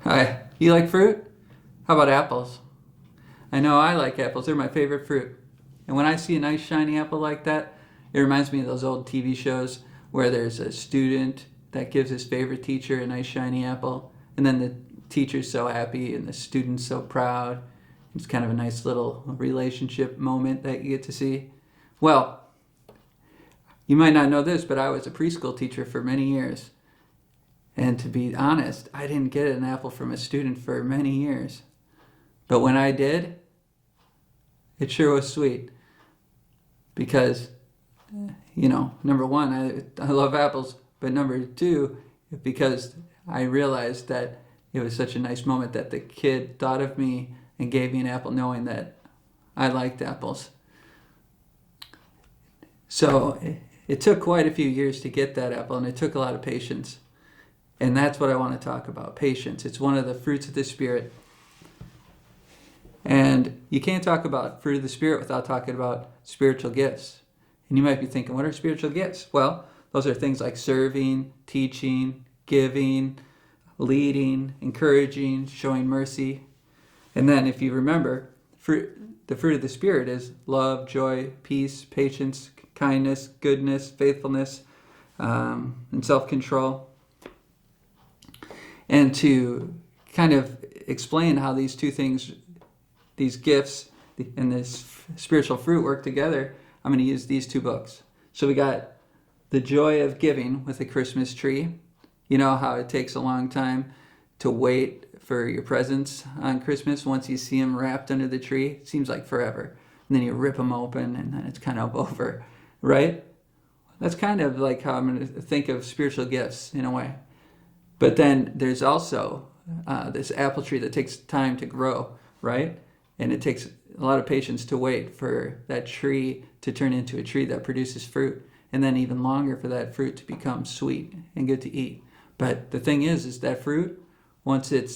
Hi. You like fruit? How about apples? I know I like apples. They're my favorite fruit. And when I see a nice shiny apple like that, it reminds me of those old TV shows where there's a student that gives his favorite teacher a nice shiny apple, and then the teacher's so happy and the student's so proud. It's kind of a nice little relationship moment that you get to see. Well, you might not know this, but I was a preschool teacher for many years. And to be honest, I didn't get an apple from a student for many years. But when I did, it sure was sweet. Because, number one, I love apples. But number two, because I realized that it was such a nice moment that the kid thought of me and gave me an apple knowing that I liked apples. So it took quite a few years to get that apple, and it took a lot of patience. And that's what I want to talk about, patience. It's one of the fruits of the Spirit. And you can't talk about fruit of the Spirit without talking about spiritual gifts. And you might be thinking, what are spiritual gifts? Well, those are things like serving, teaching, giving, leading, encouraging, showing mercy. And then if you remember, the fruit of the Spirit is love, joy, peace, patience, kindness, goodness, faithfulness, and self-control. And to kind of explain how these two things, these gifts and this spiritual fruit work together, I'm going to use these two books. So we got The Joy of Giving with a Christmas Tree. You know how it takes a long time to wait for your presents on Christmas. Once you see them wrapped under the tree, it seems like forever. And then you rip them open and then it's kind of over, right? That's kind of like how I'm going to think of spiritual gifts in a way. But then there's also this apple tree that takes time to grow, right? And it takes a lot of patience to wait for that tree to turn into a tree that produces fruit, and then even longer for that fruit to become sweet and good to eat. But the thing is that fruit, once it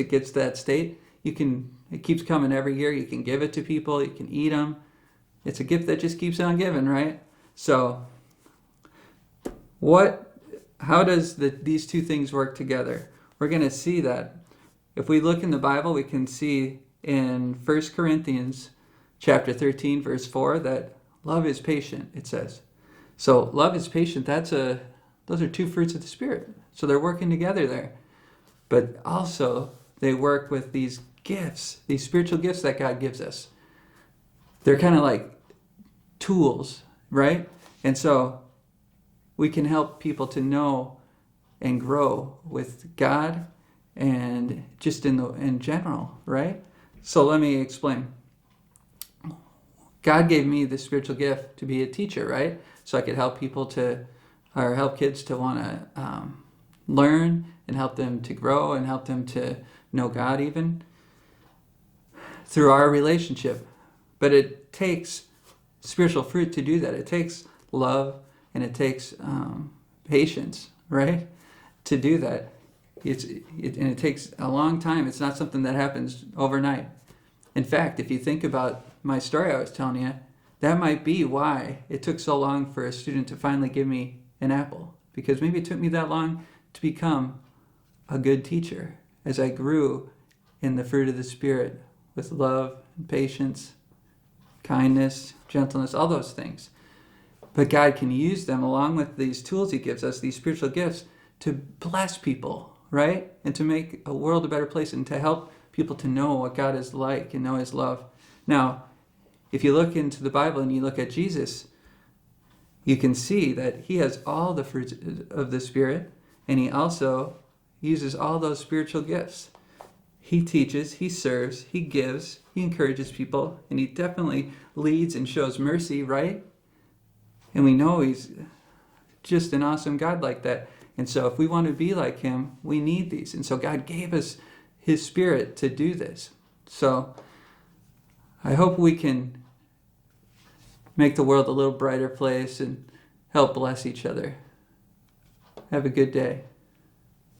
gets that state, it keeps coming every year. You can give it to people, you can eat them. It's a gift that just keeps on giving, right? So how does these two things work together? We're going to see that. If we look in the Bible, we can see in 1 Corinthians chapter 13, verse 4, that love is patient, it says. So love is patient. Those are two fruits of the Spirit. So they're working together there. But also, they work with these gifts, these spiritual gifts that God gives us. They're kind of like tools, right? And so we can help people to know and grow with God and just in general, right? So let me explain. God gave me the spiritual gift to be a teacher, right? So I could help help kids to want to learn and help them to grow and help them to know God even through our relationship. But it takes spiritual fruit to do that. It takes love and it takes patience, right? To do that. And it takes a long time. It's not something that happens overnight. In fact, if you think about my story I was telling you, that might be why it took so long for a student to finally give me an apple. Because maybe it took me that long to become a good teacher as I grew in the fruit of the Spirit with love and patience, kindness, gentleness, all those things. But God can use them along with these tools He gives us, these spiritual gifts, to bless people, right? And to make a world a better place and to help people to know what God is like and know His love. Now, if you look into the Bible and you look at Jesus, you can see that He has all the fruits of the Spirit, and He also uses all those spiritual gifts. He teaches, He serves, He gives, He encourages people, and He definitely leads and shows mercy, right? And we know He's just an awesome God like that. And so if we want to be like Him, we need these. And so God gave us His Spirit to do this. So I hope we can make the world a little brighter place and help bless each other. Have a good day.